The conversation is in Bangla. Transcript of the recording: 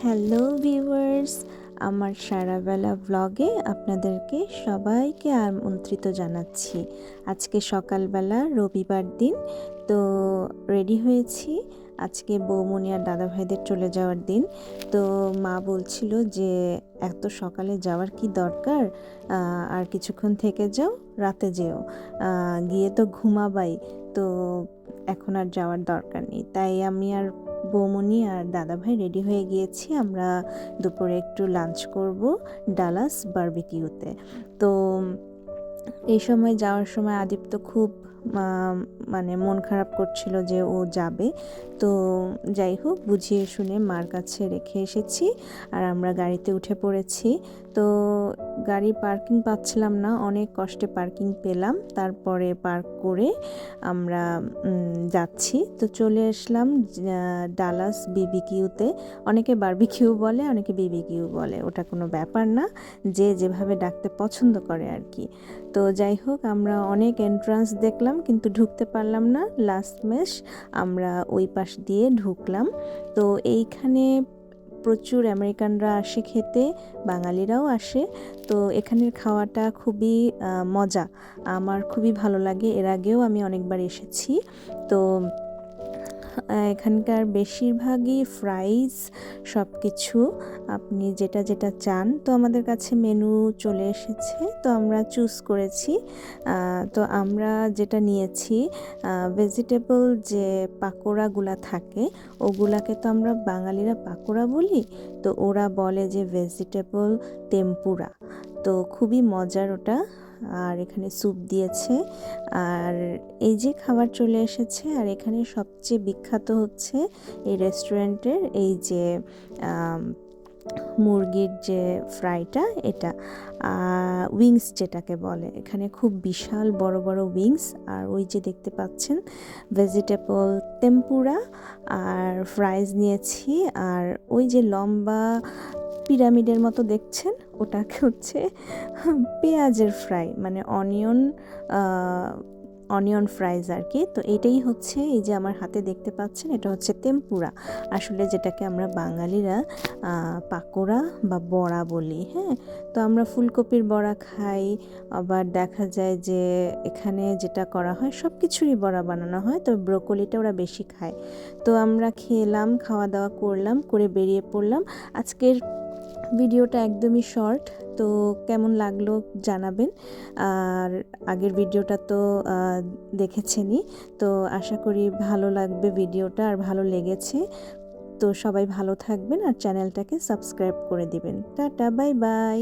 হ্যালো ভিউয়ার্স, আমার সারাবেলা ব্লগে আপনাদেরকে সবাইকে আমন্ত্রিত জানাচ্ছি। আজকে সকালবেলা রবিবার দিন, তো রেডি হয়েছি। আজকে বৌমনি আর দাদা ভাইদের চলে যাওয়ার দিন। তো মা বলছিল যে এত সকালে যাওয়ার কি দরকার, আর কিছুক্ষণ থেকে যাও, রাতে যেও, গিয়ে তো ঘুমাবাই, তো এখন আর যাওয়ার দরকার নেই। তাই আমি আর বৌমনি আর দাদা ভাই রেডি হয়ে গিয়েছি। আমরা দুপুরে একটু লাঞ্চ করব ডালাস বারবিকিউতে। তো এই সময় যাওয়ার সময় আদিপ্ত খুব মানে মন খারাপ করছিল যে ও যাবে। তো যাই হোক, বুঝিয়ে শুনে মার কাছে রেখে এসেছি আর আমরা গাড়িতে উঠে পড়েছি। তো গাড়ি পার্কিং পাচ্ছিলাম না, অনেক কষ্টে পার্কিং পেলাম, তারপরে পার্ক করে আমরা যাচ্ছি। তো চলে আসলাম ডালাস বিবিকিউতে। অনেকে বারবিকিউ বলে, অনেকে বিবিকিউ বলে, ওটা কোনো ব্যাপার না, যে যেভাবে ডাকতে পছন্দ করে আর কি। তো যাই হোক, আমরা অনেক এন্ট্রান্স দেখলাম কিন্তু ঢুকতে পারলাম না। লাস্টমেশ আমরা ওই পাশ দিয়ে ঢুকলাম। তো এইখানে প্রচুর আমেরিকানরা আসে খেতে, বাঙালিরাও আসে। তো এখানের খাওয়াটা খুবই মজা, আমার খুবই ভালো লাগে। এর আগেও আমি অনেকবার এসেছি। তো এখানকার বেশিরভাগই ফ্রাইজ, সব কিছু আপনি যেটা যেটা চান। তো আমাদের কাছে মেনু চলে এসেছে, তো আমরা চুজ করেছি। তো আমরা যেটা নিয়েছি, ভেজিটেবল যে পাকোড়াগুলা থাকে, ওগুলাকে তো আমরা বাঙালিরা পাকোড়া বলি, তো ওরা বলে যে ভেজিটেবল টেম্পুরা। তো খুবই মজার ওটা। আর এখানে স্যুপ দিয়েছে, আর এই যে খাবার চলে এসেছে। আর এখানে সবচেয়ে বিখ্যাত হচ্ছে এই রেস্টুরেন্টের এই যে মুরগির যে ফ্রাইটা, এটা উইংস যেটাকে বলে, এখানে খুব বিশাল বড় বড় উইংস। আর ওই যে দেখতে পাচ্ছেন ভেজিটেবল টেম্পুরা আর ফ্রাইজ নিয়েছি। আর ওই যে লম্বা পিরামিডের মতো দেখছেন, ওটাকে হচ্ছে পেঁয়াজের ফ্রাই, মানে অনিয়ন ফ্রাইজ আর কি। তো এটাই হচ্ছে, এই যে আমার হাতে দেখতে পাচ্ছেন, এটা হচ্ছে টেম্পুরা, আসলে যেটাকে আমরা বাঙালিরা পাকোড়া বা বড়া বলি। হ্যাঁ, তো আমরা ফুলকপির বড়া খাই, আবার দেখা যায় যে এখানে যেটা করা হয় সব কিছুরই বড়া বানানো হয়, তো ব্রোকলিটা ওরা বেশি খায়। তো আমরা খেলাম, খাওয়া দাওয়া করলাম, করে বেরিয়ে পড়লাম। আজকের ভিডিওটা একদমই শর্ট, তো কেমন লাগলো জানাবেন। আর আগের ভিডিওটা তো দেখেছেনই, তো আশা করি ভালো লাগবে ভিডিওটা, আর ভালো লেগেছে। তো সবাই ভালো থাকবেন আর চ্যানেলটাকে সাবস্ক্রাইব করে দিবেন। Tata, bye bye.